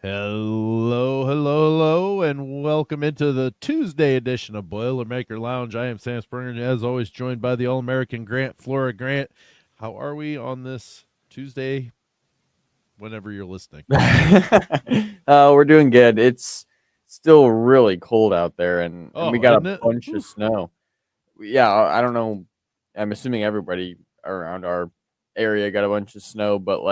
Hello, and welcome into the Tuesday edition of Boilermaker Lounge. I am Sam Springer, and as always, joined by the All-American Grant Flora. Grant, how are we on this Tuesday, whenever you're listening? We're doing good. It's still really cold out there, and we Oh, got isn't a it? bunch of Oof. snow. Yeah, I don't know. I'm assuming everybody around our area got a bunch of snow, but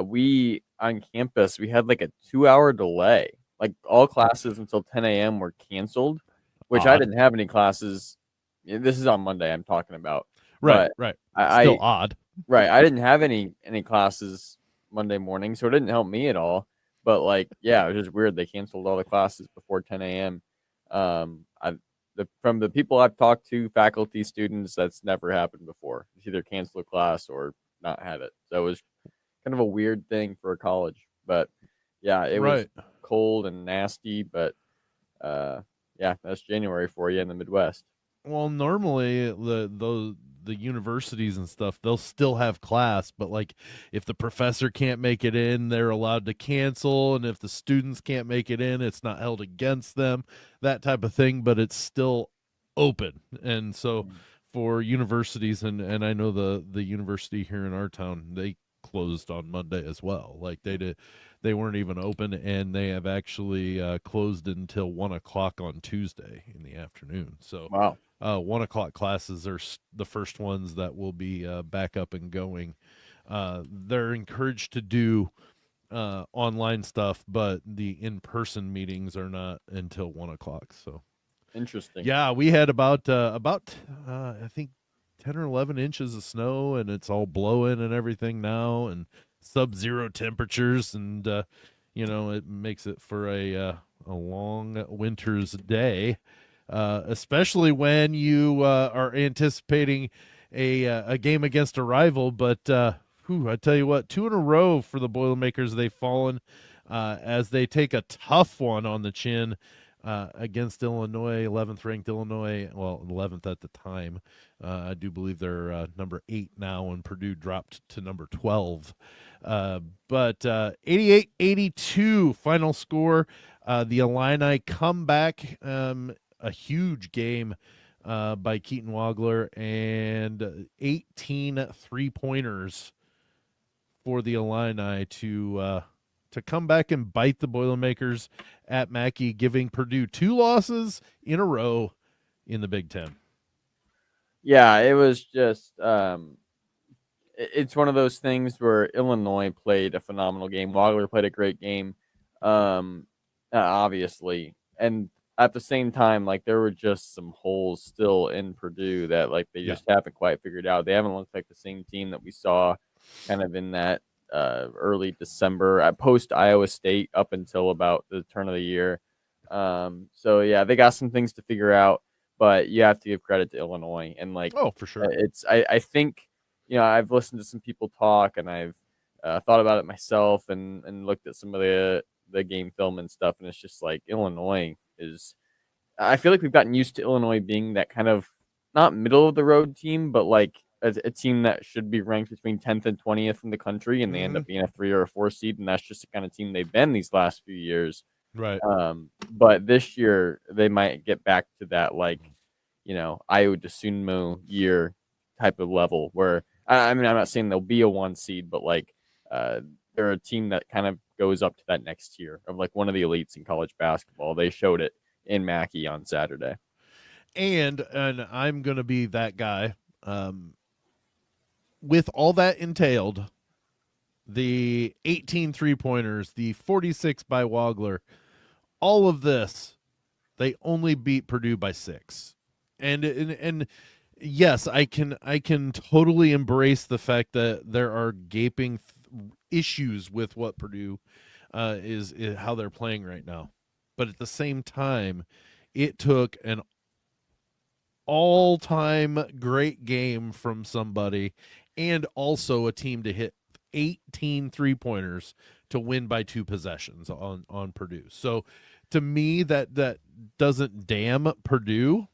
we on campus, we had like a 2 hour delay. Like all classes until 10 a.m. were canceled, which I Odd. didn't have any classes. This is on Monday I'm talking about, Right, but right. Still I odd. right. I didn't have any classes Monday morning, so it didn't help me at all. But yeah, it was just weird. They canceled all the classes before 10 a.m. I from the people I've talked to, faculty, students, that's never happened before. It's either cancel a class or not have it. So it was kind of a weird thing for a college. But yeah, it was Right. cold and nasty. But yeah, that's January for you in the Midwest. Well, normally the universities and stuff, they'll still have class, but like if the professor can't make it in, they're allowed to cancel, and if the students can't make it in, it's not held against them, that type of thing, but it's still open. And so for universities, and I know the university here in our town, they closed on Monday as well. Like they weren't even open, and they have actually closed until 1 o'clock on Tuesday in the afternoon. So Wow. 1 o'clock classes are the first ones that will be back up and going. They're encouraged to do online stuff, but the in-person meetings are not until 1 o'clock. So Interesting. yeah, we had about I think 10 or 11 inches of snow, and it's all blowing and everything now, and sub-zero temperatures, and it makes it for a long winter's day, especially when you are anticipating a game against a rival. But I tell you what, two in a row for the Boilermakers. They've fallen as they take a tough one on the chin against Illinois, 11th ranked Illinois, well, 11th at the time. I do believe they're number 8 now, and Purdue dropped to number 12. But 88-82 final score. The Illini come back. A huge game by Keaton Wagler, and 18 3-pointers for the Illini to come back and bite the Boilermakers at Mackey, giving Purdue 2 losses in a row in the Big Ten. Yeah, it was just it's one of those things where Illinois played a phenomenal game. Wagler played a great game, obviously, and at the same time, like there were just some holes still in Purdue that like they Yeah. just haven't quite figured out. They haven't looked like the same team that we saw kind of in that early December at post Iowa State up until about the turn of the year. So yeah, they got some things to figure out, but you have to give credit to Illinois and Oh, for sure. I think I've listened to some people talk and I've thought about it myself and looked at some of the game film and stuff, and it's just like Illinois is. I feel like we've gotten used to Illinois being that kind of not middle of the road team, but like a team that should be ranked between 10th and 20th in the country, and they end Mm-hmm. up being a 3 or a 4 seed, and that's just the kind of team they've been these last few years. Right. But this year they might get back to that Ayo DeSunmo year type of level where I mean I'm not saying they'll be a 1 seed, but they're a team that kind of goes up to that next tier of like one of the elites in college basketball. They showed it in Mackey on Saturday. And I'm going to be that guy. With all that entailed, the 18 3-pointers, the 46 by Wagler, all of this, they only beat Purdue by 6. And yes, I can totally embrace the fact that there are gaping issues with what Purdue is how they're playing right now. But at the same time, it took an all-time great game from somebody, and also a team to hit 18 3-pointers to win by 2 possessions on Purdue. So to me, that doesn't damn Purdue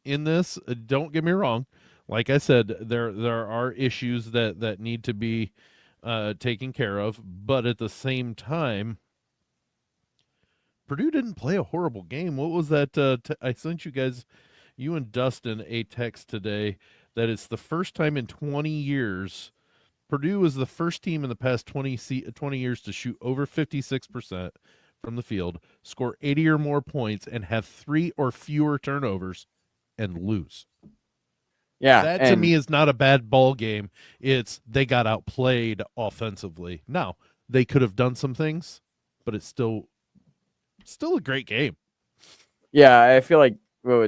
in this. Don't get me wrong. Like I said, there are issues that need to be taken care of, but at the same time, Purdue didn't play a horrible game. What was that? I sent you guys, you and Dustin, a text today that it's the first time in 20 years. Purdue was the first team in the past 20 years to shoot over 56% from the field, score 80 or more points, and have 3 or fewer turnovers and lose. Yeah, That to me is not a bad ball game. It's they got outplayed offensively. Now, they could have done some things, but it's still a great game. Yeah, I feel like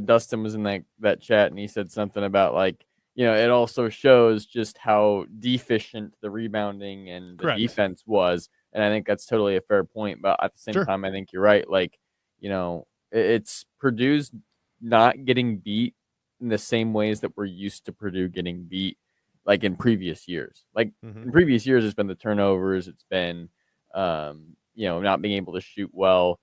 Dustin was in that chat and he said something about like, it also shows just how deficient the rebounding and the Correct. defense was. And I think that's totally a fair point. But at the same time, I think you're right. Like, it's Purdue's not getting beat in the same ways that we're used to Purdue getting beat, like in previous years. Like in previous years, it's been the turnovers. It's been, not being able to shoot well,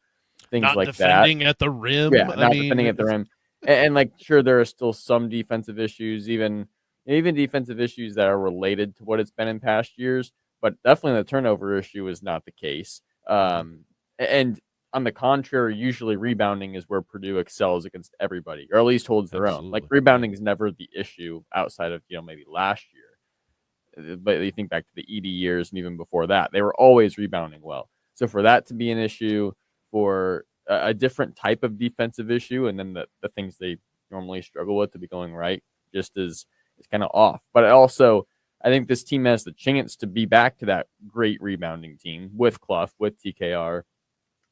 things not like defending that. At the rim. Yeah, not defending at the rim. And like, sure, there are still some defensive issues, even defensive issues that are related to what it's been in past years. But definitely the turnover issue is not the case. And on the contrary, usually rebounding is where Purdue excels against everybody, or at least holds their own. Like rebounding is never the issue outside of maybe last year. But you think back to the ED years and even before that, they were always rebounding well. So for that to be an issue, for a different type of defensive issue, and then the things they normally struggle with to be going right, just is kind of off. But I think this team has the chance to be back to that great rebounding team with Clough, with TKR.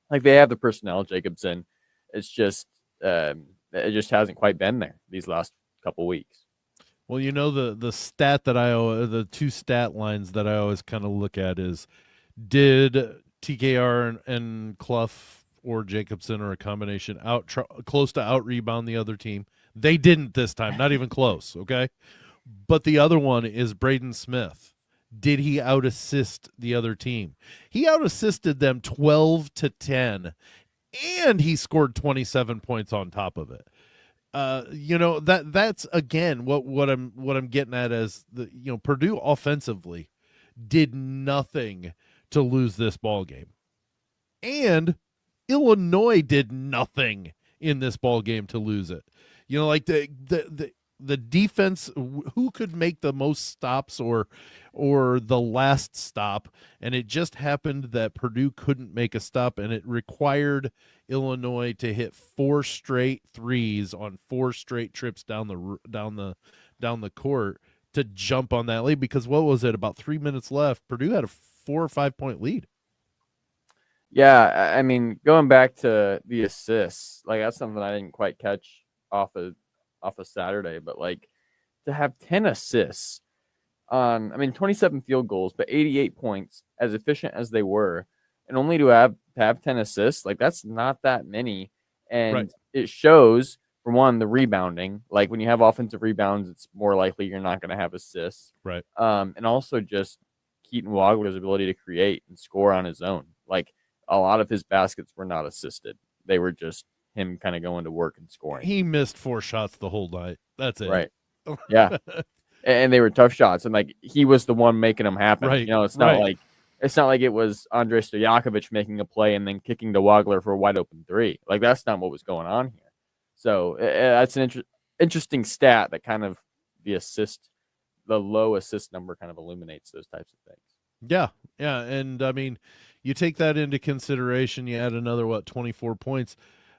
Like they have the personnel, Jacobson. It's just it just hasn't quite been there these last couple weeks. Well, the stat that the two stat lines that I always kind of look at is, did TKR and Clough or Jacobson or a combination close to out rebound the other team? They didn't this time, not even close. Okay, but the other one is Braden Smith. Did he out assist the other team? He out assisted them 12-10, and he scored 27 points on top of it. That's again what I'm getting at as Purdue offensively did nothing to lose this ball game, and Illinois did nothing in this ball game to lose it. Like the defense, who could make the most stops or the last stop, and it just happened that Purdue couldn't make a stop, and it required Illinois to hit 4 straight threes on 4 straight trips down the court to jump on that lead, because what was it, about 3 minutes left, Purdue had a 4 or 5 point lead. Yeah, I mean, going back to the assists, like that's something I didn't quite catch off of Saturday, but like to have 10 assists on, 27 field goals, but 88 points, as efficient as they were, and only to have 10 assists, like that's not that many. And It shows, for one, the rebounding. Like when you have offensive rebounds, it's more likely you're not going to have assists. Right. And also just Keaton Wagler's ability to create and score on his own. Like a lot of his baskets were not assisted. They were just him kind of going to work and scoring. He missed 4 shots the whole night. That's it. Right. Yeah. And they were tough shots, and like he was the one making them happen. Right. It's not like it was Andrej Stojakovic making a play and then kicking to Wagler for a wide open 3. Like that's not what was going on here. So that's an interesting stat that kind of the low assist number kind of illuminates those types of things. Yeah, and you take that into consideration. You add another 24 points.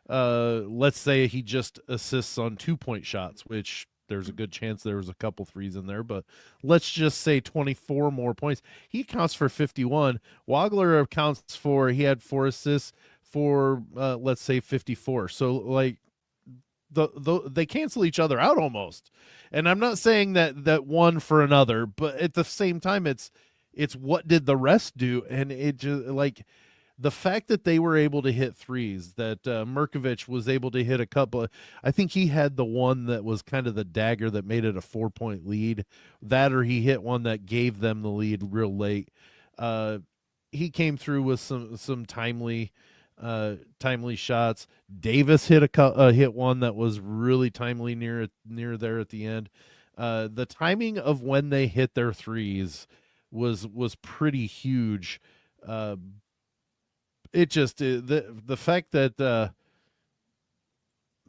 Let's say he just assists on 2-point shots, which there's a good chance there was a couple threes in there, but let's just say 24 more points. He accounts for 51. Wagler accounts for, he had 4 assists for, let's say 54. So like they cancel each other out almost. And I'm not saying that one for another, but at the same time, it's what did the rest do? And it just like, the fact that they were able to hit threes, that Merkovich was able to hit a couple. I think he had the one that was kind of the dagger that made it a 4-point lead. That, or he hit one that gave them the lead real late. He came through with some timely shots. Davis hit one that was really timely near there at the end. The timing of when they hit their threes was pretty huge. it just the fact that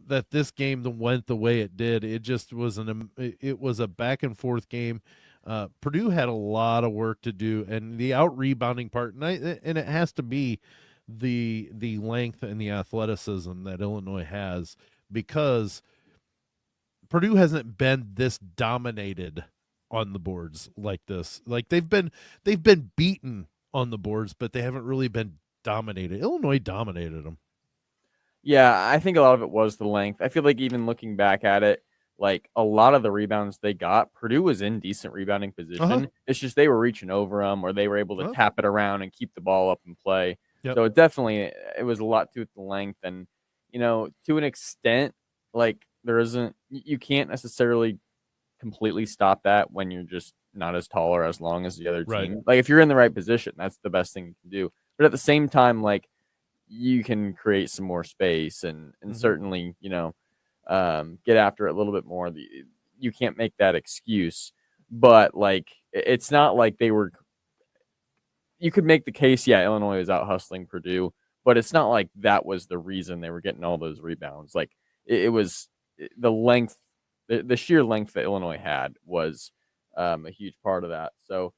that this game went the way it did, it just was it was a back and forth game. Purdue had a lot of work to do, and the out rebounding part, and it has to be the length and the athleticism that Illinois has, because Purdue hasn't been this dominated on the boards like this. Like they've been beaten on the boards, but they haven't really been dominated. Illinois dominated them. Yeah, I think a lot of it was the length. I feel like even looking back at it, like a lot of the rebounds they got, Purdue was in decent rebounding position. Uh-huh. It's just they were reaching over them, or they were able to tap it around and keep the ball up and play. Yep. So it was a lot to the length, and to an extent, like you can't necessarily completely stop that when you're just not as tall or as long as the other team. Right. Like if you're in the right position, that's the best thing you can do. But at the same time, like you can create some more space and certainly, get after it a little bit more. You can't make that excuse, but like, it's not like you could make the case, yeah, Illinois was out hustling Purdue, but it's not like that was the reason they were getting all those rebounds. Like it was the length, the sheer length that Illinois had was a huge part of that. So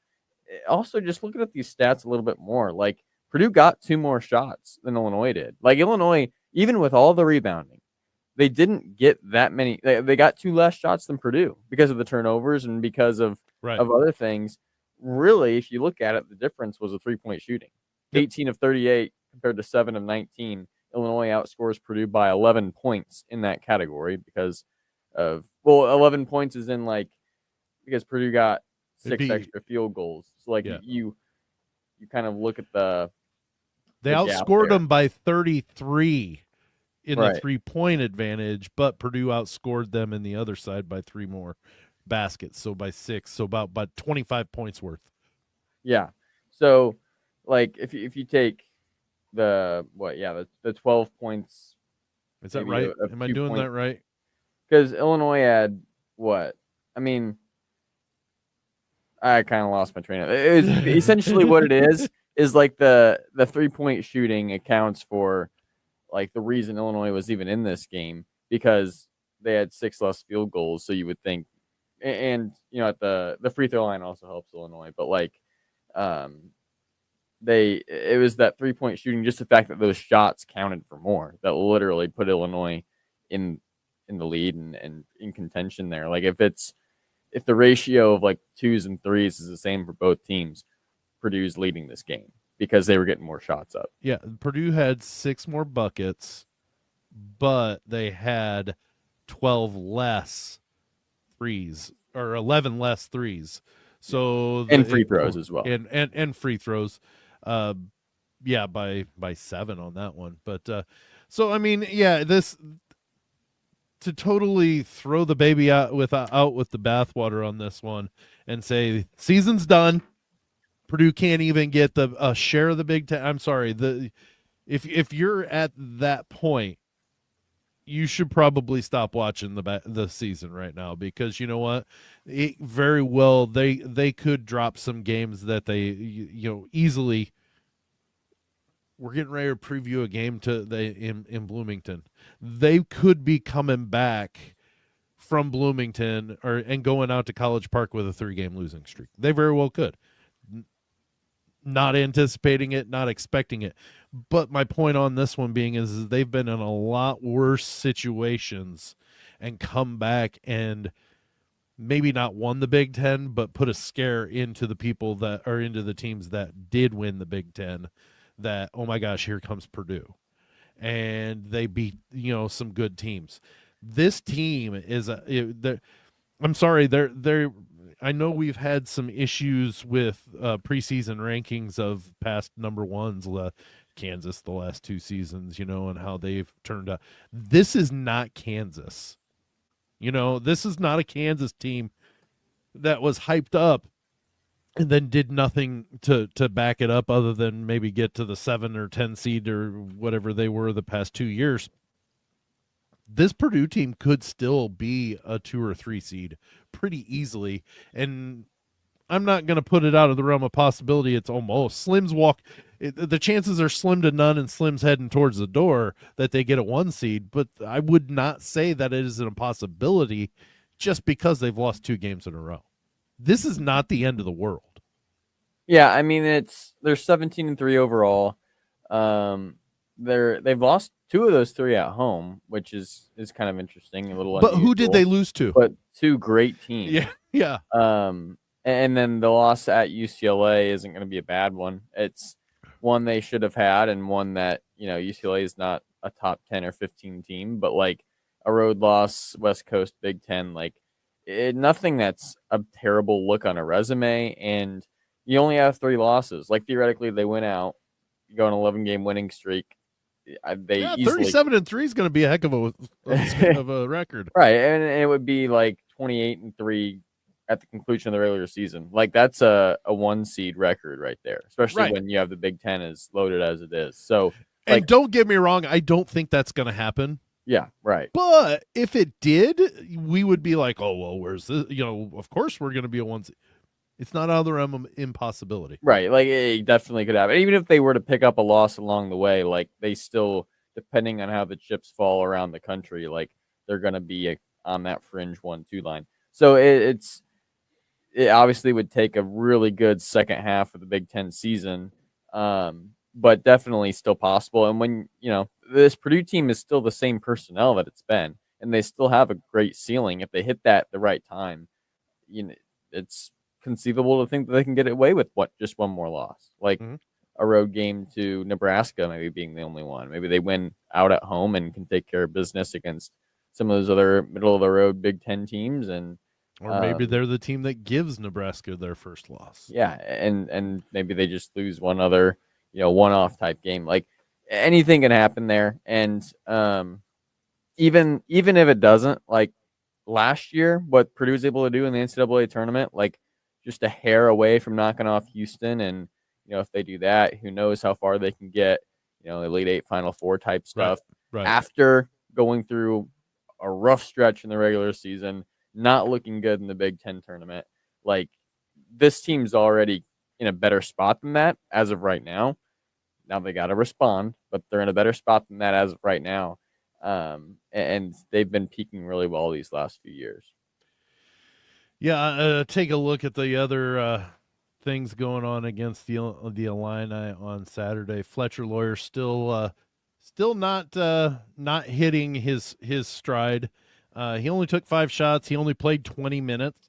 also just looking at these stats a little bit more, like Purdue got 2 more shots than Illinois did. Like Illinois, even with all the rebounding, they didn't get that many. They got 2 less shots than Purdue because of the turnovers and because of other things. Really, if you look at it, the difference was a 3-point shooting. 18 of 38 compared to 7 of 19. Illinois outscores Purdue by 11 points in that category because of 11 points is in because Purdue got 6 extra field goals. So you kind of look at they outscored them by 33 in the 3-point advantage, but Purdue outscored them in the other side by 3 more baskets, so by 6, so about 25 points worth. Yeah. So like if you take the 12 points, is that right? Am I doing that right? Because Illinois had what? I mean, I kind of lost my train of it. It was essentially what it is like the 3-point shooting accounts for like the reason Illinois was even in this game, because they had 6 less field goals. So you would think, and at the free throw line also helps Illinois, but it was that 3-point shooting, just the fact that those shots counted for more, that literally put Illinois in the lead and in contention there. Like if the ratio of 2s and 3s is the same for both teams, Purdue's leading this game because they were getting more shots up. Yeah, Purdue had 6 more buckets, but they had 12 less threes, or 11 less threes. So and free throws as well. And free throws. By 7 on that one. But so I mean, this to totally throw the baby out with the bathwater on this one and say season's done. Purdue can't even get a share of the Big Ten. I'm sorry. If you're at that point, you should probably stop watching the season right now, because you know what? Very well they could drop some games that they easily. We're getting ready to preview a game in Bloomington. They could be coming back from Bloomington and going out to College Park with a 3-game losing streak. They very well could. Not anticipating it, not expecting it. But my point on this one being is they've been in a lot worse situations and come back and maybe not won the Big Ten, but put a scare into the people that are into the teams that did win the Big Ten. That, oh my gosh, here comes Purdue, and they beat some good teams. This team is I'm sorry, they're. I know we've had some issues with preseason rankings of past number ones, Kansas the last 2 seasons, and how they've turned out. This is not Kansas. This is not a Kansas team that was hyped up and then did nothing to back it up other than maybe get to the 7 or 10 seed or whatever they were the past 2 years. This Purdue team could still be a 2 or 3 seed pretty easily. And I'm not going to put it out of the realm of possibility. It's almost Slim's the chances are slim to none, and Slim's heading towards the door that they get a 1 seed. But I would not say that it is an impossibility just because they've lost 2 games in a row. This is not the end of the world. Yeah, I mean they're 17-3 overall. They've lost 2 of those 3 at home, which is kind of interesting, a little But unusual. who did they lose to? But 2 great teams. Yeah. And then the loss at UCLA isn't going to be a bad one. It's one they should have had, and one that, UCLA is not a top 10 or 15 team, but like a road loss, West Coast, Big Ten, like nothing that's a terrible look on a resume. And you only have 3 losses. Like theoretically, they win out, you go on an 11-game winning streak. They easily 37-3 is going to be a heck of a record, right? And it would be like 28-3 at the conclusion of the regular season. Like that's a 1 seed record right there, especially when you have the Big Ten as loaded as it is. So, and don't get me wrong, I don't think that's going to happen. Yeah, right. But if it did, we would be like, oh well, where's this? Of course we're going to be a 1 seed. It's not out of the realm of impossibility. Right. Like it definitely could happen. Even if they were to pick up a loss along the way, like they still, depending on how the chips fall around the country, like they're going to be on that fringe 1-2 line. So it obviously would take a really good second half of the Big Ten season, but definitely still possible. And when, this Purdue team is still the same personnel that it's been, and they still have a great ceiling. If they hit that at the right time, it's conceivable to think that they can get away with just 1 more loss, like a road game to Nebraska, maybe being the only one. Maybe they win out at home and can take care of business against some of those other middle of the road Big Ten teams, or maybe they're the team that gives Nebraska their first loss. Yeah, and maybe they just lose one other, one-off type game. Like anything can happen there, and even if it doesn't, like last year, what Purdue was able to do in the NCAA tournament, like just a hair away from knocking off Houston. And, if they do that, who knows how far they can get, Elite 8, Final 4 type stuff. Right. After going through a rough stretch in the regular season, not looking good in the Big Ten tournament. Like this team's already in a better spot than that as of right now. Now they got to respond, but they're in a better spot than that as of right now. And they've been peaking really well these last few years. Yeah, take a look at the other things going on against the Illini on Saturday. Fletcher Loyer still not hitting his stride. He only took 5 shots. He only played 20 minutes.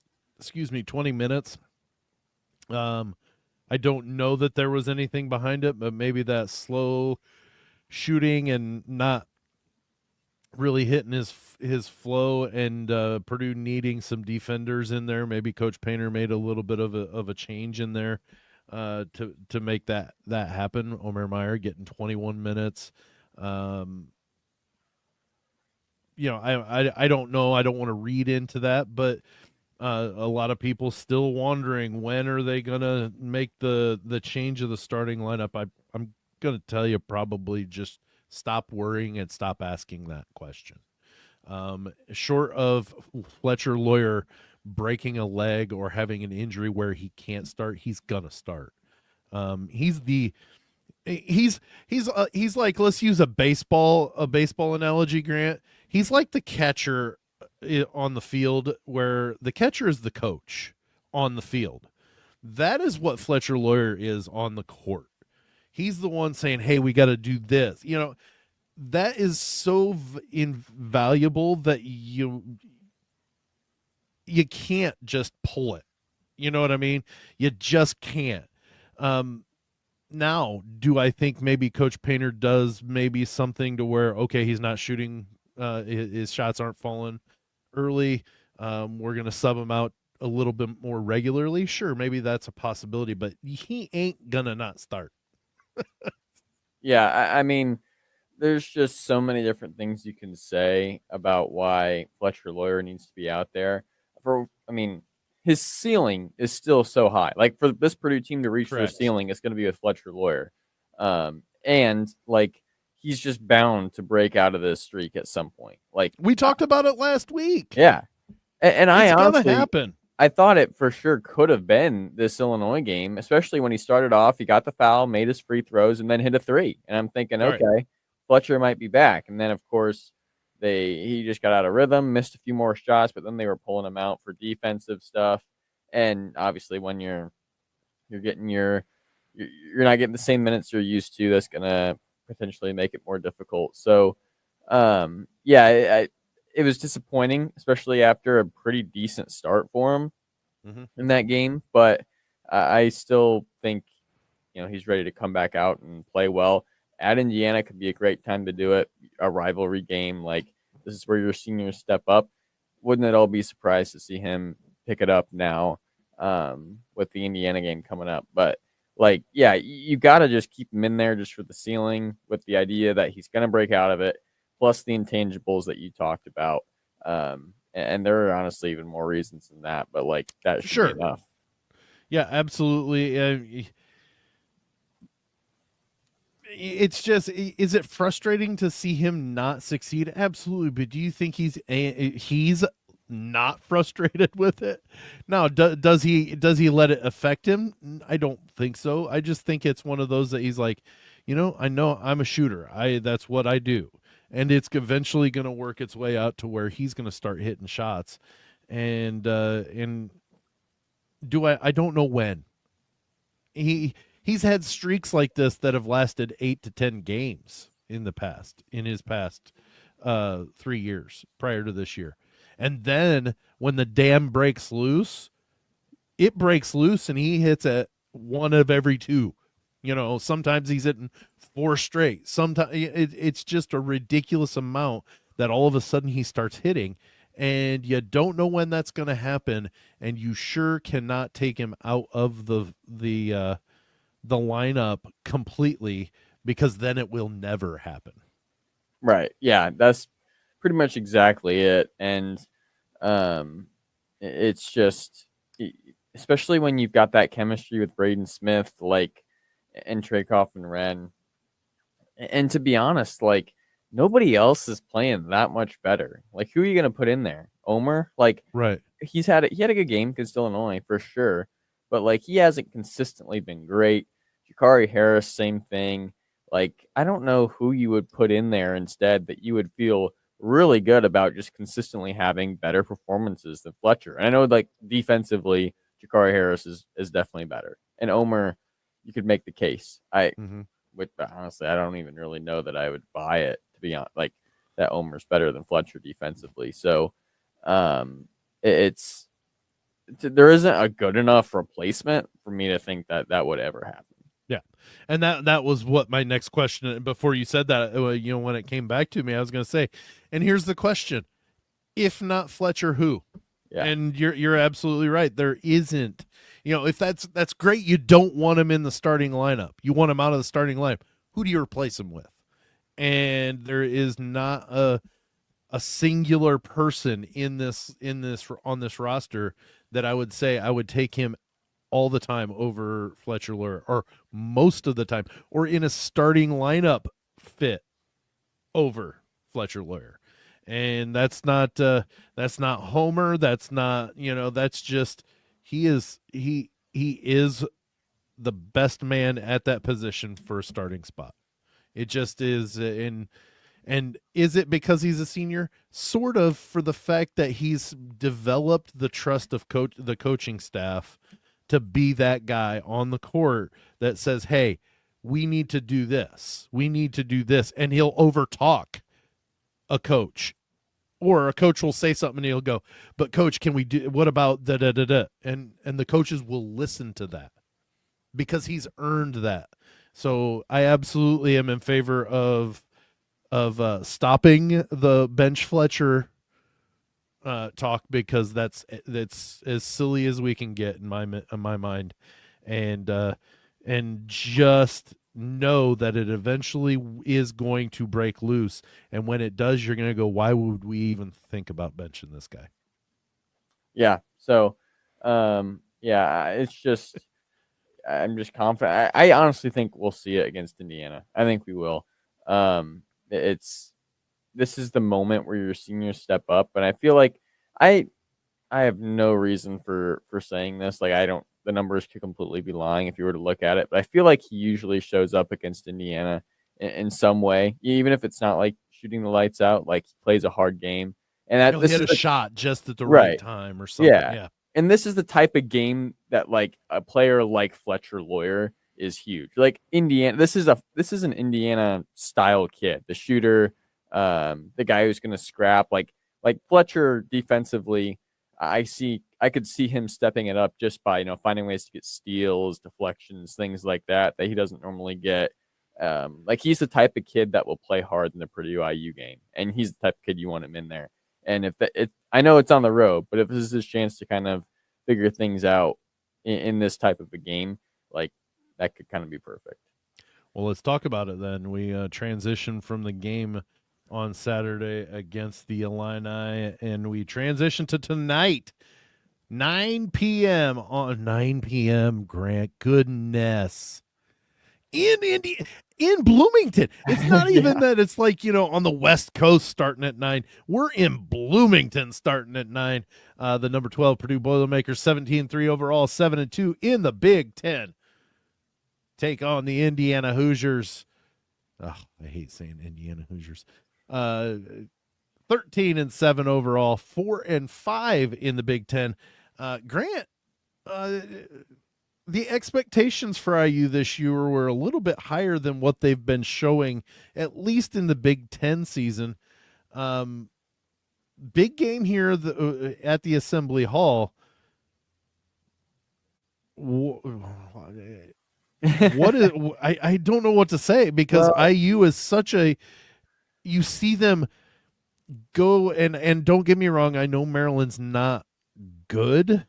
I don't know that there was anything behind it, but maybe that slow shooting and not really hitting his flow, and Purdue needing some defenders in there. Maybe Coach Painter made a little bit of a change in there to make that happen. Omer Meyer getting 21 minutes. I don't know. I don't want to read into that, but a lot of people still wondering when are they going to make the change of the starting lineup. I'm going to tell you, probably just stop worrying and stop asking that question. Short of Fletcher Loyer breaking a leg or having an injury where he can't start, he's gonna start. He's like, let's use a baseball analogy, Grant. He's like the catcher on the field, where the catcher is the coach on the field. That is what Fletcher Loyer is on the court. He's the one saying, hey, we got to do this. That is so invaluable that you can't just pull it. You know what I mean? You just can't. Now, do I think maybe Coach Painter does maybe something to where, okay, he's not shooting, his shots aren't falling early. We're going to sub him out a little bit more regularly. Sure, maybe that's a possibility, but he ain't going to not start. Yeah, I mean, there's just so many different things you can say about why Fletcher Loyer needs to be out there. His ceiling is still so high. Like for this Purdue team to reach their ceiling, it's going to be with Fletcher Loyer. And like he's just bound to break out of this streak at some point. Like we talked about it last week. Yeah. And it's gonna happen. I thought it for sure could have been this Illinois game, especially when he started off. He got the foul, made his free throws, and then hit a three. And I'm thinking, Right. okay, Fletcher might be back. And then, of course, he just got out of rhythm, missed a few more shots, but then they were pulling him out for defensive stuff. And obviously, when you're getting you're not getting the same minutes you're used to, that's gonna potentially make it more difficult. So, yeah, it was disappointing, especially after a pretty decent start for him in that game. But I still think he's ready to come back out and play well. At Indiana could be a great time to do it. A rivalry game, like this is where your seniors step up. Wouldn't it all be surprised to see him pick it up now with the Indiana game coming up? But like, yeah, you got to just keep him in there just for the ceiling, with the idea that he's going to break out of it, plus the intangibles that you talked about. And there are honestly even more reasons than that, but like that should be enough. Yeah, absolutely. It's just, is it frustrating to see him not succeed? Absolutely. But do you think he's not frustrated with it? Now, does he let it affect him? I don't think so. I just think it's one of those that he's like, I know I'm a shooter. That's what I do. And it's eventually going to work its way out to where he's going to start hitting shots. And I don't know when. He's had streaks like this that have lasted 8 to 10 games in his past 3 years prior to this year. And then when the dam breaks loose, it breaks loose and he hits at one of every two. Sometimes he's hitting 4 straight. Sometimes it's just a ridiculous amount that all of a sudden he starts hitting, and you don't know when that's going to happen, and you sure cannot take him out of the lineup completely, because then it will never happen. Right. Yeah, that's pretty much exactly it. And it's just, especially when you've got that chemistry with Braden Smith, and Trey Kaufman-Renn. And to be honest, nobody else is playing that much better. Like, who are you going to put in there? Omer? Right. He had a good game against Illinois for sure, but he hasn't consistently been great. Jakari Harris, same thing. I don't know who you would put in there instead that you would feel really good about just consistently having better performances than Fletcher. And I know defensively, Jakari Harris is definitely better. And Omer, you could make the case. Which honestly, I don't even really know that I would buy it, to be honest. That Omer's better than Fletcher defensively. So it's there isn't a good enough replacement for me to think that would ever happen. Yeah. And that was what my next question, before you said that, when it came back to me, I was going to say, and here's the question: if not Fletcher, who? Yeah. And you're absolutely right. There isn't, if that's great. You don't want him in the starting lineup. You want him out of the starting lineup. Who do you replace him with? And there is not a singular person on this roster that I would say I would take him all the time over Fletcher Loyer, or most of the time, or in a starting lineup fit over Fletcher Loyer. And that's not Homer. That's not, that's just, he is the best man at that position for a starting spot. It just is. And is it because he's a senior? Sort of, for the fact that he's developed the trust of the coaching staff to be that guy on the court that says, hey, we need to do this. We need to do this. And he'll overtalk a coach, or a coach will say something and he'll go, but coach, can we do, what about da da da da? And the coaches will listen to that because he's earned that. So I absolutely am in favor of stopping the bench Fletcher talk, because that's as silly as we can get in my mind, and just know that it eventually is going to break loose, and when it does, you're going to go, why would we even think about benching this guy? Yeah. So, it's just, I'm just confident. I honestly think we'll see it against Indiana. I think we will. This is the moment where your seniors step up, and I feel like I I have no reason for saying this. Like, the numbers could completely be lying if you were to look at it, but I feel like he usually shows up against Indiana in some way, even if it's not like shooting the lights out. Like, he plays a hard game, and He hit a shot just at the right right, time or something. yeah. Yeah. And this is the type of game that like a player like Fletcher Loyer is huge. Like Indiana, this is an Indiana style kid, the shooter, the guy who's going to scrap. Like Fletcher defensively, I could see him stepping it up just by finding ways to get steals, deflections, things like that he doesn't normally get. Like he's the type of kid that will play hard in the Purdue IU game, and he's the type of kid you want him in there. And I know it's on the road, but if this is his chance to kind of figure things out in this type of a game, like that could kind of be perfect. Well, let's talk about it then. We transition from the game on Saturday against the Illini, and we transition to tonight, 9 p.m. on 9 p.m. Grant, goodness, in Bloomington. It's not even that it's like on the West Coast starting at 9. We're in Bloomington starting at 9. The number 12 Purdue Boilermakers, 17-3 overall, 7-2 in the Big Ten. Take on the Indiana Hoosiers. Oh, I hate saying Indiana Hoosiers. 13-7 overall, 4-5 in the Big Ten. Grant, the expectations for IU this year were a little bit higher than what they've been showing, at least in the Big Ten season. Big game here at the Assembly Hall. What is I don't know what to say, because IU is such a, you see them go, and don't get me wrong, I know Maryland's not good,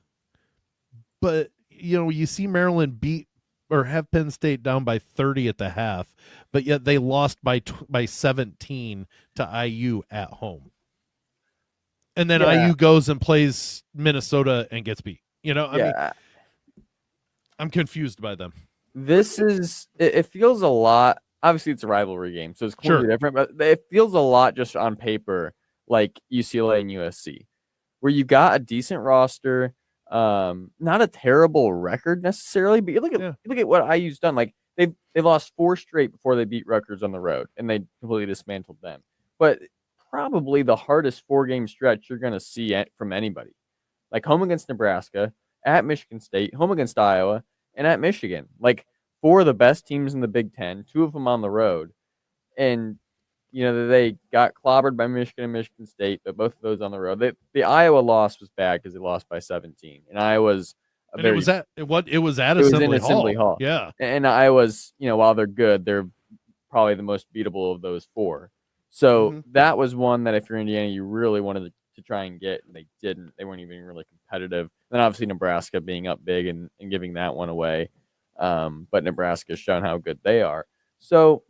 but you see Maryland beat or have Penn State down by 30 at the half, but yet they lost by 17 to IU at home. And then IU goes and plays Minnesota and gets beat. I mean, I'm confused by them. It feels a lot. Obviously, it's a rivalry game, so it's completely different, but it feels a lot just on paper like UCLA and USC, where you got a decent roster, not a terrible record necessarily, but you look at what IU's done. Like they lost 4 straight before they beat Rutgers on the road, and they completely dismantled them. But probably the hardest 4-game stretch you're going to see from anybody, like home against Nebraska, at Michigan State, home against Iowa, and at Michigan. Like 4 of the best teams in the Big Ten, 2 of them on the road. And, they got clobbered by Michigan and Michigan State, but both of those on the road. The Iowa loss was bad because they lost by 17. And Iowa's it was at Assembly Hall. Yeah. And Iowa's, while they're good, they're probably the most beatable of those 4. So that was one that if you're Indiana, you really wanted to try and get, and they didn't. They weren't even really competitive. Then obviously Nebraska being up big and giving that one away. But Nebraska's shown how good they are. So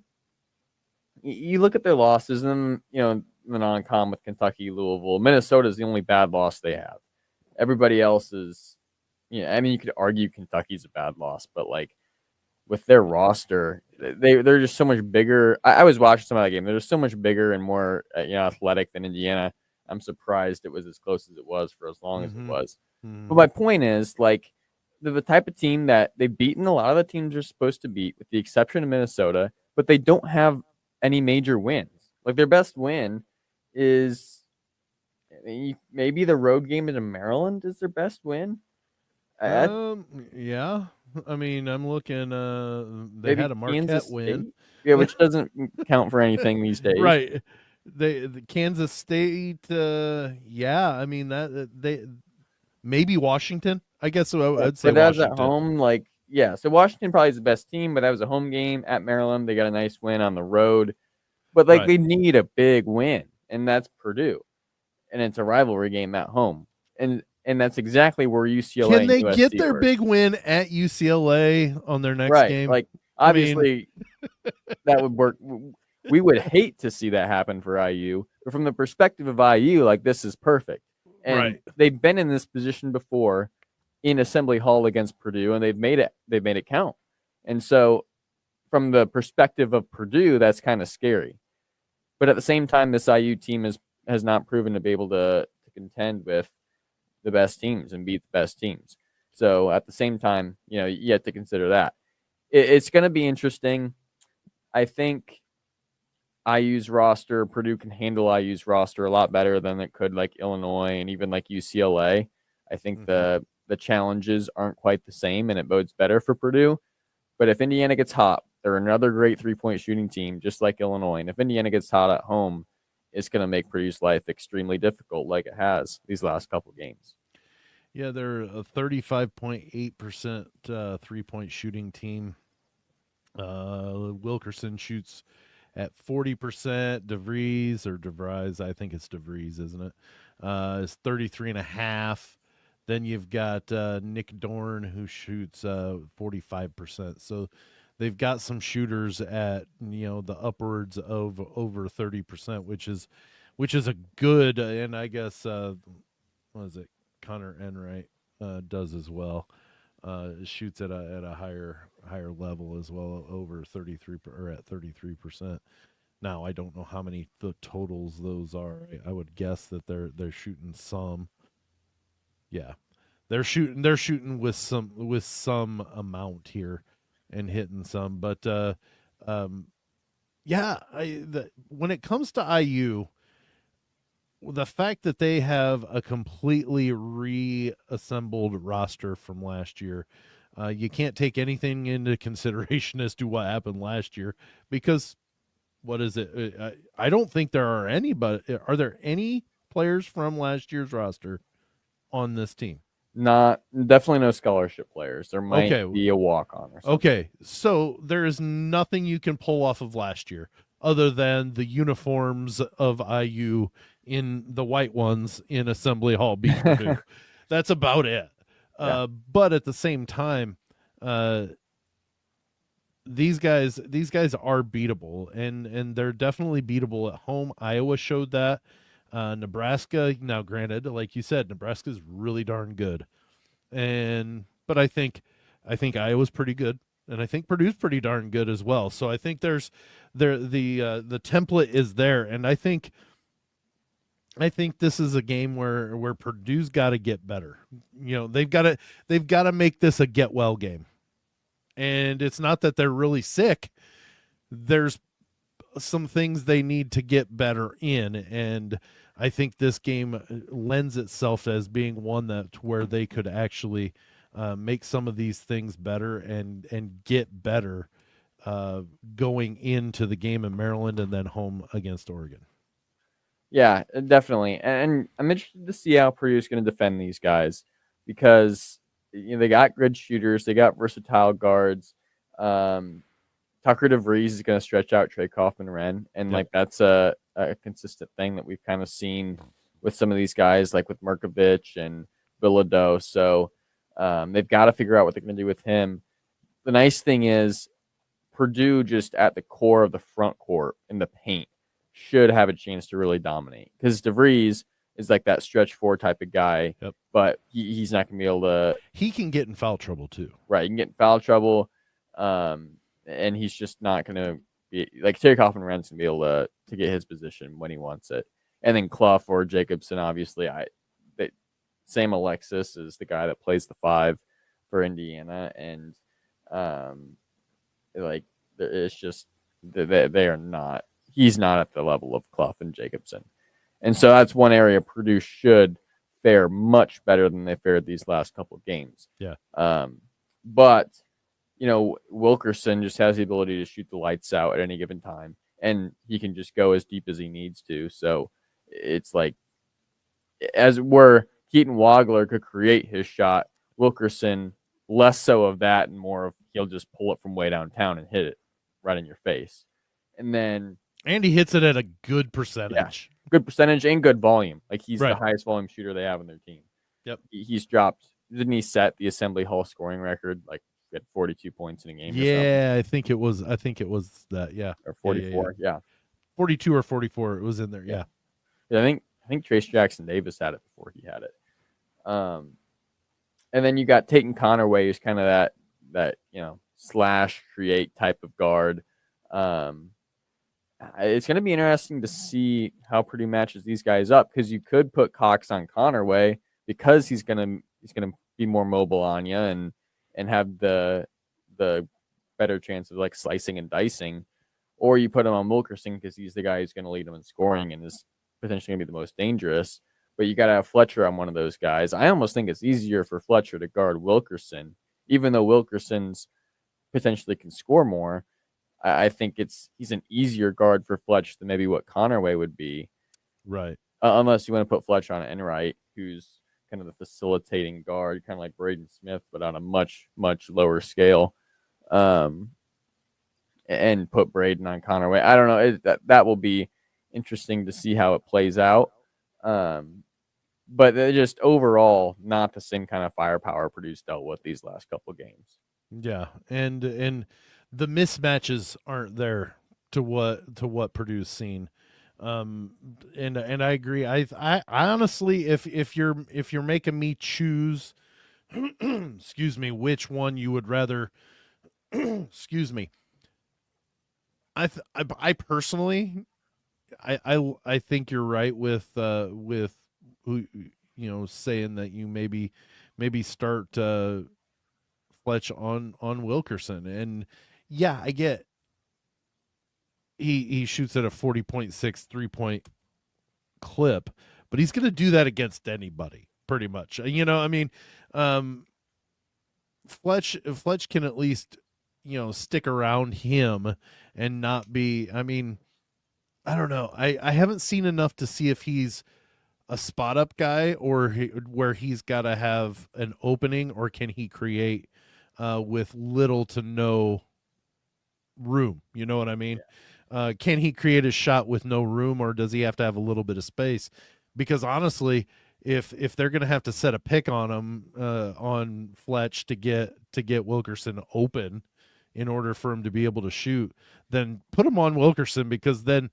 you look at their losses, and then, the non-con with Kentucky, Louisville, Minnesota is the only bad loss they have. Everybody else is, I mean, you could argue Kentucky's a bad loss, but like with their roster, they're just so much bigger. I was watching some of that game. They're just so much bigger and more athletic than Indiana. I'm surprised it was as close as it was for as long as it was. But my point is, like, they're the type of team that they've beaten a lot of the teams they're supposed to beat, with the exception of Minnesota, but they don't have any major wins. Like, their best win is maybe the road game in Maryland is their best win. Yeah. I mean, I'm looking. They had a Marquette win, which doesn't count for anything these days, right? The Kansas State. Yeah, I mean that they maybe Washington. I guess I'd say. But that Washington. Was at home, like so Washington probably is the best team, but that was a home game at Maryland. They got a nice win on the road, but they need a big win, and that's Purdue, and it's a rivalry game at home, and that's exactly where UCLA. Can they and USC get their were. big win at UCLA on their next game? Like, obviously, that would work. We would hate to see that happen for IU, but from the perspective of IU, like, this is perfect. And they've been in this position before in Assembly Hall against Purdue, and they've made it count. And so, from the perspective of Purdue, that's kind of scary. But at the same time, this IU team has not proven to be able to contend with the best teams and beat the best teams. So at the same time, you have to consider that. It's going to be interesting. I think IU's roster, Purdue can handle IU's roster a lot better than it could like Illinois and even like UCLA. I think the challenges aren't quite the same, and it bodes better for Purdue. But if Indiana gets hot, they're another great 3-point shooting team, just like Illinois. And if Indiana gets hot at home, it's going to make Purdue's life extremely difficult, like it has these last couple games. Yeah, they're a 35.8% 3-point shooting team. Wilkerson shoots at 40%. DeVries, I think it's DeVries, isn't it? Is 33.5%. Then you've got Nick Dorn, who shoots 45%. So they've got some shooters at the upwards of over 30%, which is a good. And I guess what is it? Connor Enright does as well. Shoots at a higher level as well, over 33 or at 33%. Now I don't know how many the totals those are. I would guess that they're shooting some. Yeah, they're shooting with some amount here, and hitting some. But yeah, when it comes to IU, the fact that they have a completely reassembled roster from last year, you can't take anything into consideration as to what happened last year, because what is it? I don't think there are any, but are there any players from last year's roster on this team? Definitely no scholarship players. There might be a walk-on or something. Okay, so there is nothing you can pull off of last year other than the uniforms of IU in the white ones in Assembly Hall beat Purdue. That's about it. Yeah. But at the same time, these guys are beatable, and they're definitely beatable at home. Iowa showed that. Nebraska, now granted, like you said, Nebraska's really darn good, but I think Iowa's pretty good, and I think Purdue's pretty darn good as well. So I think the template is there, and I think this is a game where Purdue's got to get better. They've got to make this a get well game. And it's not that they're really sick. There's some things they need to get better in, and I think this game lends itself as being one where they could actually make some of these things better and get better going into the game in Maryland and then home against Oregon. Yeah, definitely. And I'm interested to see how Purdue is going to defend these guys, because they got good shooters, they got versatile guards. Tucker DeVries is going to stretch out Trey Kaufman-Renn, and Yep. that's a consistent thing that we've kind of seen with some of these guys, like with Merkovich and Bilodeau. So they've got to figure out what they're going to do with him. The nice thing is Purdue, just at the core of the front court in the paint, should have a chance to really dominate, because DeVries is like that stretch four type of guy. Yep. But he's not going to be able to. He can get in foul trouble too. Right, he can get in foul trouble, and he's just not going to be like Terry Kaufman-Renn's going to be able to get his position when he wants it. And then Clough or Jacobson, obviously, Sam Alexis is the guy that plays the 5 for Indiana, and it's just they are not. He's not at the level of Clough and Jacobson. And so that's one area Purdue should fare much better than they fared these last couple of games. Yeah. But, Wilkerson just has the ability to shoot the lights out at any given time, and he can just go as deep as he needs to. So it's like, as where Keaton Wagler could create his shot, Wilkerson less so of that and more of he'll just pull it from way downtown and hit it right in your face. And he hits it at a good percentage. Yeah, good percentage and good volume. Like, he's right. The highest volume shooter they have on their team. Yep. He's dropped. Didn't he set the Assembly Hall scoring record? Like, he had 42 points in a game. Yeah, I think it was that. Yeah. Or 44. Yeah. 42 or 44. It was in there. Yeah. I think Trace Jackson Davis had it before he had it. And then you got Tatum Connerway, who's kind of that slash create type of guard. It's going to be interesting to see how Purdue matches these guys up, because you could put Cox on Connerway because he's gonna be more mobile on you and have the better chance of like slicing and dicing, or you put him on Wilkerson because he's the guy who's going to lead them in scoring and is potentially going to be the most dangerous. But you got to have Fletcher on one of those guys. I almost think it's easier for Fletcher to guard Wilkerson, even though Wilkerson's potentially can score more. I think he's an easier guard for Fletch than maybe what Connerway would be. Right. Unless you want to put Fletcher on Enright, who's kind of the facilitating guard, kind of like Braden Smith, but on a much, much lower scale. And put Braden on Connerway. I don't know. That will be interesting to see how it plays out. But they're just overall not the same kind of firepower Purdue's dealt with these last couple games. Yeah, and the mismatches aren't there to what Purdue's seen. And I agree. I honestly, if you're making me choose, excuse me, which one you would rather, excuse me. I personally, I think you're right with who, saying that you maybe start Fletch on Wilkerson. And yeah, I get he shoots at a 40.6 3-point clip, but he's going to do that against anybody pretty much. I mean, Fletch can at least stick around him and not be, I mean, I don't know. I haven't seen enough to see if he's a spot up guy or where he's got to have an opening, or can he create with little to no room? You know what I mean? Yeah. Can he create a shot with no room, or does he have to have a little bit of space? Because honestly, if they're going to have to set a pick on him, on Fletch to get Wilkerson open in order for him to be able to shoot, then put him on Wilkerson, because then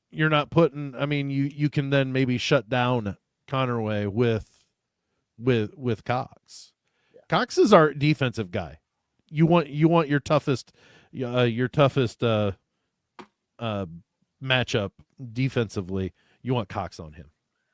you're not putting, I mean, you can then maybe shut down Connerway with Cox. Yeah. Cox is our defensive guy. You want your toughest matchup defensively. You want Cox on him.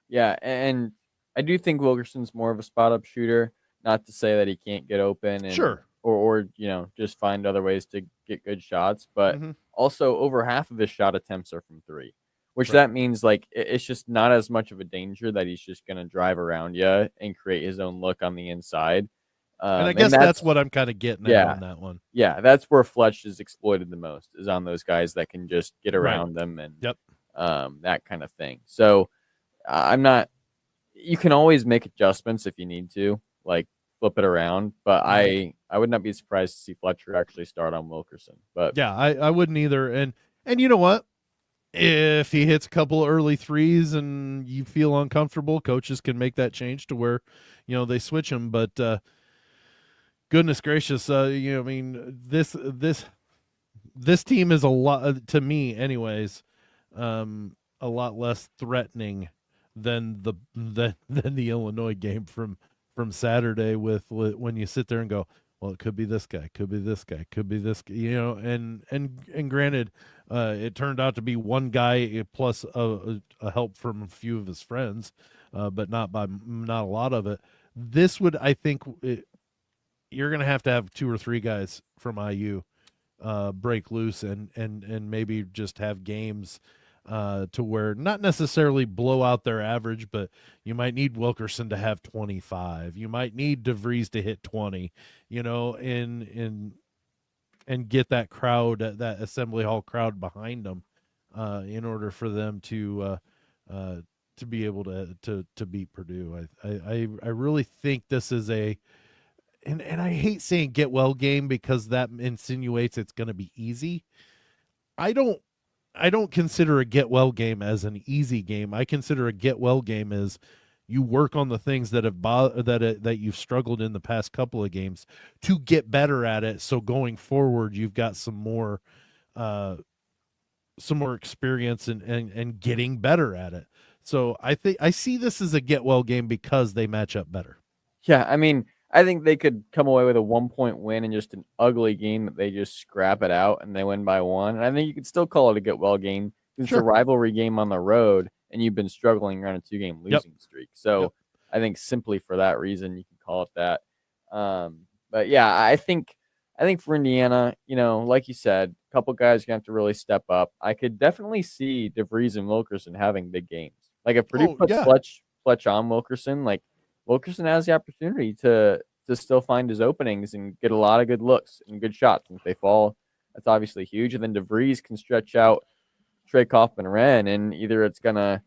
Yeah, and I do think Wilkerson's more of a spot up shooter. Not to say that he can't get open and sure, or just find other ways to get good shots, but also over half of his shot attempts are from three, which that means like it's just not as much of a danger that he's just going to drive around you and create his own look on the inside. And I guess that's what I'm kind of getting at on that one. Yeah, that's where Fletch is exploited the most, is on those guys that can just get around them and that kind of thing. So you can always make adjustments if you need to, like flip it around, but I would not be surprised to see Fletcher actually start on Wilkerson. But yeah, I wouldn't either. And you know what? If he hits a couple early threes and you feel uncomfortable, coaches can make that change to where, they switch him. But goodness gracious, I mean, this team is a lot, to me anyways, a lot less threatening than the Illinois game from Saturday, with when you sit there and go, well, it could be this guy, could be this guy, could be this guy, and granted, it turned out to be one guy plus a help from a few of his friends, but not a lot of it. This would, I think, you're going to have 2 or 3 guys from IU break loose and maybe just have games to where not necessarily blow out their average, but you might need Wilkerson to have 25. You might need DeVries to hit 20, and get that crowd, that Assembly Hall crowd behind them, in order for them to be able to beat Purdue. I really think this is and I hate saying get well game, because that insinuates it's going to be easy. I don't consider a get well game as an easy game. I consider a get well game as you work on the things that that you've struggled in the past couple of games to get better at it. So going forward, you've got some more experience and getting better at it. So I see this as a get well game because they match up better. Yeah, I mean, I think they could come away with a 1-point win in just an ugly game that they just scrap it out and they win by 1. And I think you could still call it a get well game. It's a rivalry game on the road, and you've been struggling around a 2-game losing streak. So I think simply for that reason, you can call it that. But yeah, I think for Indiana, like you said, a couple guys are going to have to really step up. I could definitely see DeVries and Wilkerson having big games. Like if Purdue Oh puts yeah, Fletch on Wilkerson, like Wilkerson has the opportunity to still find his openings and get a lot of good looks and good shots. And if they fall, that's obviously huge. And then DeVries can stretch out Trey Kaufman-Renn, and either it's gonna,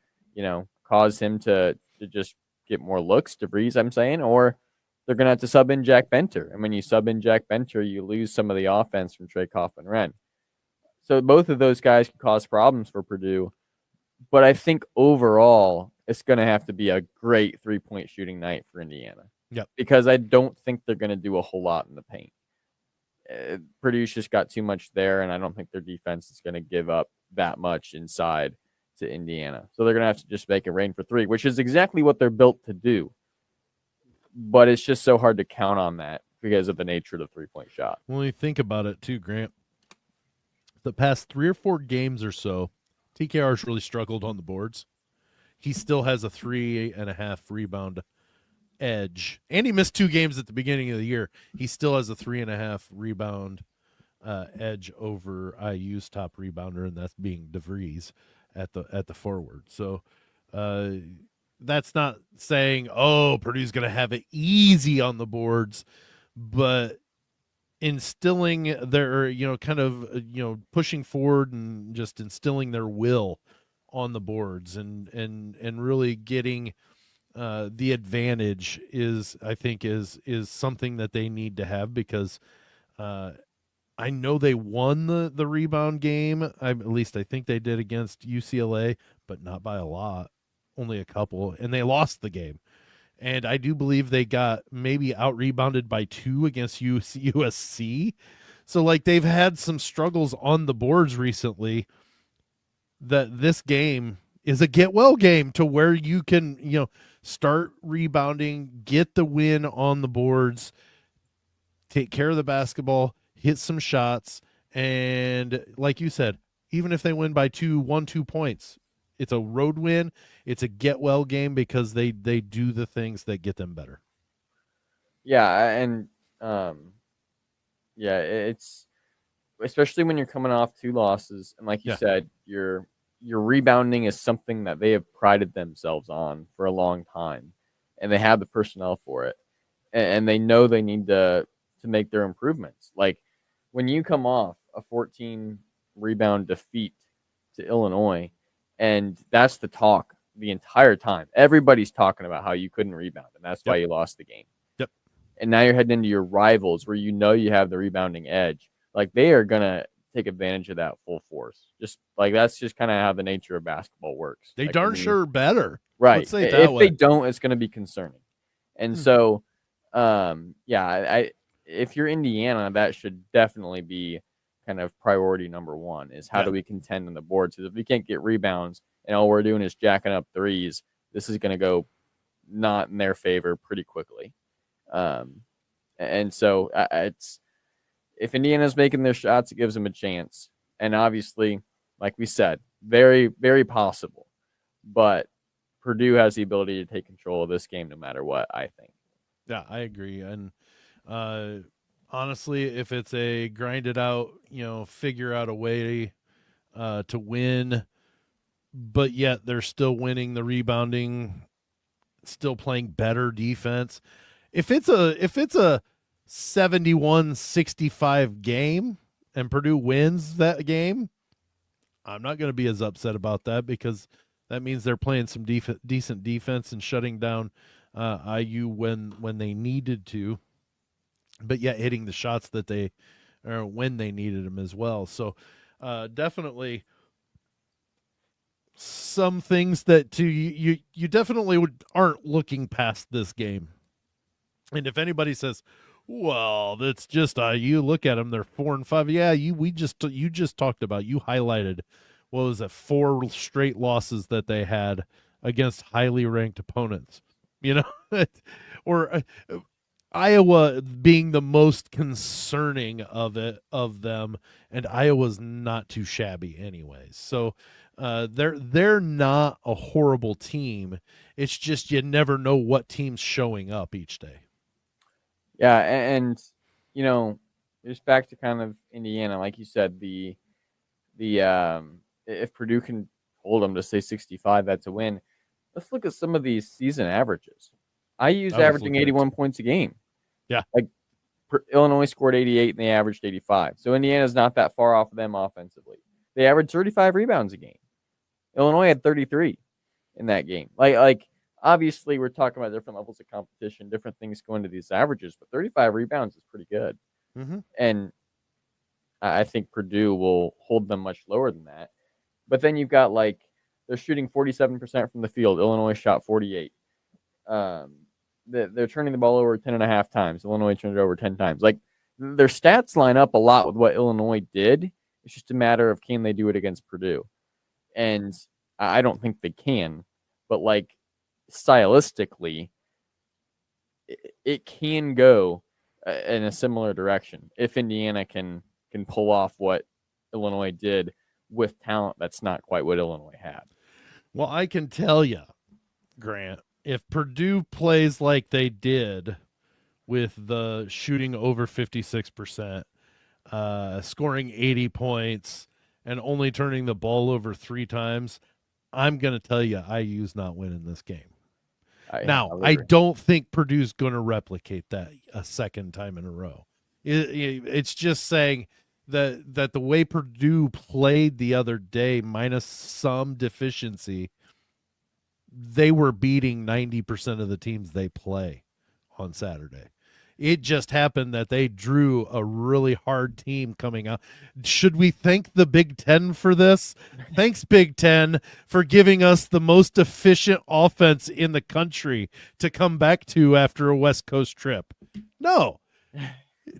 cause him to just get more looks, DeVries, I'm saying, or they're gonna have to sub in Jack Benter. And when you sub in Jack Benter, you lose some of the offense from Trey Kaufman-Renn. So both of those guys could cause problems for Purdue. But I think overall, it's going to have to be a great 3-point shooting night for Indiana. Yep. Because I don't think they're going to do a whole lot in the paint. Purdue's just got too much there, and I don't think their defense is going to give up that much inside to Indiana. So they're going to have to just make it rain for three, which is exactly what they're built to do. But it's just so hard to count on that because of the nature of the three-point shot. When you think about it too, Grant, the past 3 or 4 games or so, TKR's really struggled on the boards. He still has a 3.5 rebound edge, and he missed 2 games at the beginning of the year. He still has a 3.5 rebound edge over IU's top rebounder, and that's being DeVries at the forward. So that's not saying Purdue's going to have it easy on the boards, but instilling their pushing forward and just instilling their will on the boards and really getting the advantage is something that they need to have, because I know they won the rebound game. At least I think they did against UCLA, but not by a lot, only a couple, and they lost the game. And I do believe they got maybe out-rebounded by 2 against USC. So, like, they've had some struggles on the boards recently, that this game is a get-well game to where you can, start rebounding, get the win on the boards, take care of the basketball, hit some shots, and like you said, even if they win by 2 points, it's a road win. It's a get-well game because they do the things that get them better. Yeah, and it's especially when you're coming off 2 losses, and like you said, your rebounding is something that they have prided themselves on for a long time, and they have the personnel for it, and they know they need to make their improvements. Like when you come off a 14 rebound defeat to Illinois, and that's the talk the entire time. Everybody's talking about how you couldn't rebound, and that's why you lost the game. Yep. And now you're heading into your rivals where you have the rebounding edge. Like they are going to take advantage of that full force. Just like that's just kind of how the nature of basketball works. They like, darn sure better. Right. Let's say it that if way. they don't, it's going to be concerning. And so, if you're Indiana, that should definitely be kind of priority number 1 is how do we contend on the board? So if we can't get rebounds and all we're doing is jacking up threes, this is going to go not in their favor pretty quickly. And so it's if Indiana's making their shots, it gives them a chance. And obviously, like we said, very, very possible. But Purdue has the ability to take control of this game no matter what, I think. Yeah, I agree. And honestly, if it's a grind it out, figure out a way to win, but yet they're still winning the rebounding, still playing better defense. If it's a 71-65 game and Purdue wins that game, I'm not going to be as upset about that, because that means they're playing some decent defense and shutting down IU when they needed to, but yet hitting the shots that they when they needed them as well. So definitely some things that you definitely aren't looking past this game. And if anybody says, well, that's just IU, look at them, they're 4-5. Yeah, you just talked about, you highlighted, what was it, 4 straight losses that they had against highly ranked opponents, or Iowa being the most concerning of them, and Iowa's not too shabby anyways. So they're not a horrible team. It's just you never know what team's showing up each day. Yeah, and just back to kind of Indiana, like you said, the if Purdue can hold them to say 65, that's a win. Let's look at some of these season averages. IU's averaging 81 points a game. Yeah. Like Illinois scored 88 and they averaged 85. So Indiana's not that far off of them offensively. They averaged 35 rebounds a game. Illinois had 33 in that game. Like obviously we're talking about different levels of competition, different things going to these averages, but 35 rebounds is pretty good. Mm-hmm. And I think Purdue will hold them much lower than that. But then you've got they're shooting 47% from the field. Illinois shot 48. They're turning the ball over 10.5 times. Illinois turned it over 10 times. Like their stats line up a lot with what Illinois did. It's just a matter of can they do it against Purdue, and I don't think they can. But stylistically, it can go in a similar direction if Indiana can pull off what Illinois did with talent that's not quite what Illinois had. Well, I can tell you, Grant, if Purdue plays like they did with the shooting over 56%, scoring 80 points, and only turning the ball over 3 times, I'm going to tell you IU's not winning this game. I don't think Purdue's going to replicate that a second time in a row. It's just saying that the way Purdue played the other day, minus some deficiency, they were beating 90% of the teams they play on Saturday. It just happened that they drew a really hard team coming out. Should we thank the Big Ten for this? Thanks, Big Ten, for giving us the most efficient offense in the country to come back to after a West Coast trip. No.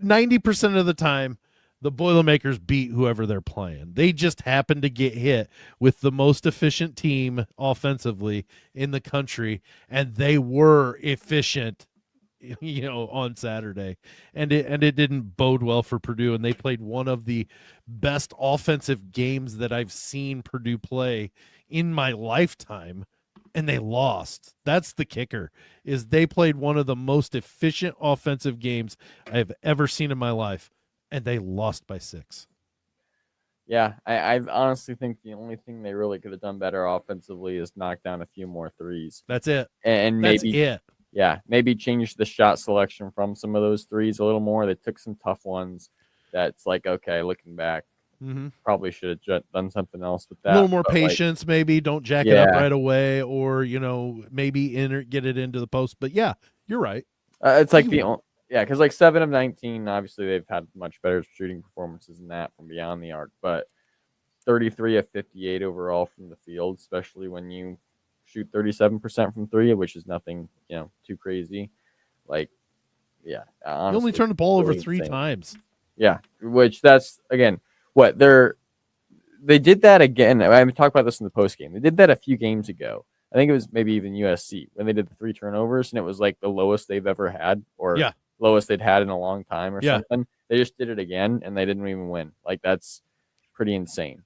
90% of the time, the Boilermakers beat whoever they're playing. They just happen to get hit with the most efficient team offensively in the country, and they were efficient on Saturday, and it didn't bode well for Purdue, and they played one of the best offensive games that I've seen Purdue play in my lifetime, and they lost. That's the kicker, is they played one of the most efficient offensive games I've ever seen in my life, and they lost by 6. Yeah, I honestly think the only thing they really could have done better offensively is knock down a few more threes. That's it. And maybe That's it. Yeah, maybe change the shot selection from some of those threes a little more. They took some tough ones. That's okay, looking back, probably should have done something else with that. A little more patience, maybe. Don't jack it up right away, or maybe get it into the post. But yeah, you're right. It's because 7 of 19. Obviously, they've had much better shooting performances than that from beyond the arc. But 33 of 58 overall from the field, especially when you shoot 37% from 3, which is nothing, too crazy. Honestly, you only turned the ball over 3 times. Yeah, which that's again what they did that again. I talked about this in the post game. They did that a few games ago. I think it was maybe even USC when they did the 3 turnovers, and it was the lowest they've ever had, or lowest they'd had in a long time, or something. They just did it again, and they didn't even win. That's pretty insane.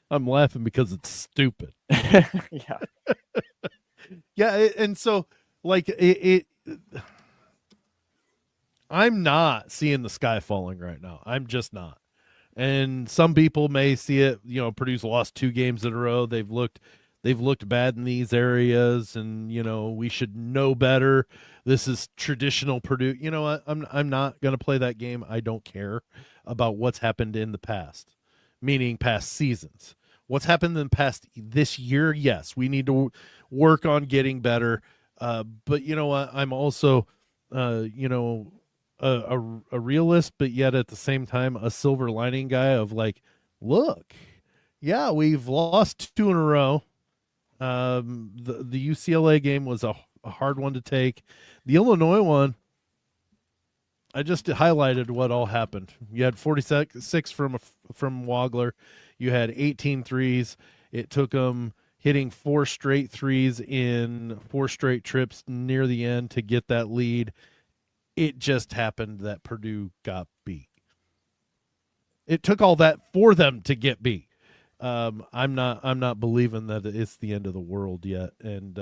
I'm laughing because it's stupid. Yeah. Yeah, and so I'm not seeing the sky falling right now. I'm just not. And some people may see it, Purdue's lost 2 games in a row. They've looked bad in these areas, and we should know better. This is traditional Purdue. You know what? I'm not going to play that game. I don't care about what's happened in the past, meaning past seasons. What's happened in the past this year? Yes, we need to work on getting better. But you know what? I'm also, a realist, but yet at the same time a silver lining guy of look, yeah, we've lost 2 in a row. The UCLA game was a hard one to take. The Illinois one, I just highlighted what all happened. You had 46 from Wagler. You had 18 threes. It took them hitting 4 straight threes in 4 straight trips near the end to get that lead. It just happened that Purdue got beat. It took all that for them to get beat. I'm not believing that it's the end of the world yet, and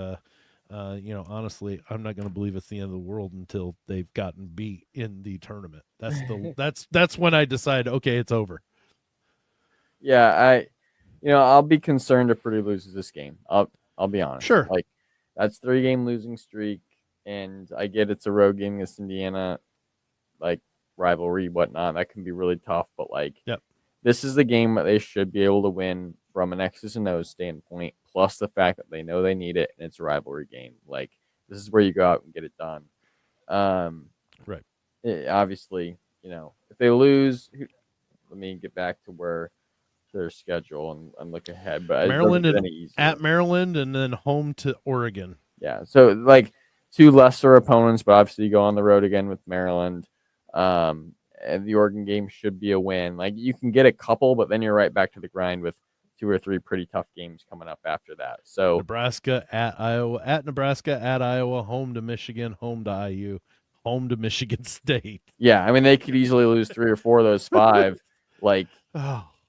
honestly, I'm not going to believe it's the end of the world until they've gotten beat in the tournament. That's when I decide, okay, it's over. Yeah, I'll be concerned if Purdue loses this game. I'll be honest. Sure. Like, that's 3-game losing streak, and I get it's a road game against Indiana, like rivalry, whatnot. That can be really tough, but Yep. This is the game that they should be able to win from an X's and O's standpoint, plus the fact that they know they need it and it's a rivalry game. Like, this is where you go out and get it done. Right. Obviously, if they lose, let me get back to their schedule and look ahead. But Maryland at Maryland and then home to Oregon. Yeah, so two lesser opponents, but obviously you go on the road again with Maryland. And the Oregon game should be a win. Like, you can get a couple, but then you're right back to the grind with 2 or 3 pretty tough games coming up after that. So Nebraska at Iowa, at Nebraska, at Iowa, home to Michigan, home to IU, home to Michigan State. Yeah, I mean, they could easily lose 3 or 4 of those 5,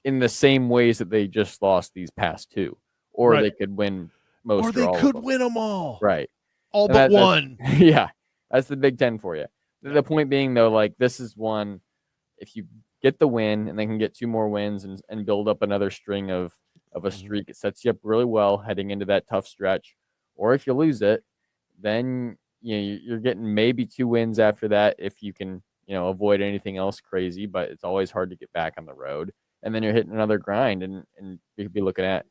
in the same ways that they just lost these past 2, or they could win most. Or they could win them all. Right. All but one. Yeah, that's the Big Ten for you. The point being, though, this is one, if you get the win and then can get 2 more wins and build up another string of a streak, it sets you up really well heading into that tough stretch. Or if you lose it, then you're getting maybe 2 wins after that if you can avoid anything else crazy, but it's always hard to get back on the road. And then you're hitting another grind, and you could be looking at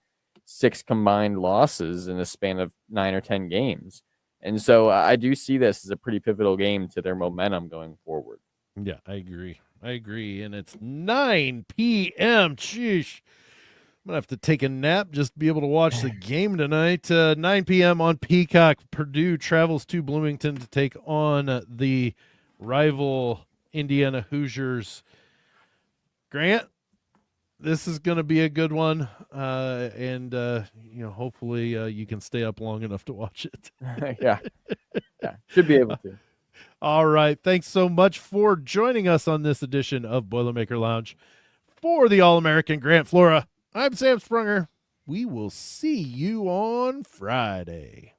6 combined losses in a span of 9 or 10 games. And so I do see this as a pretty pivotal game to their momentum going forward. Yeah, I agree. And it's 9 p.m. Sheesh. I'm going to have to take a nap just to be able to watch the game tonight. 9 p.m. on Peacock. Purdue travels to Bloomington to take on the rival Indiana Hoosiers. Grant, this is going to be a good one, and hopefully you can stay up long enough to watch it. Yeah, should be able to. All right, thanks so much for joining us on this edition of Boilermaker Lounge. For the All-American Grant Flora, I'm Sam Sprunger. We will see you on Friday.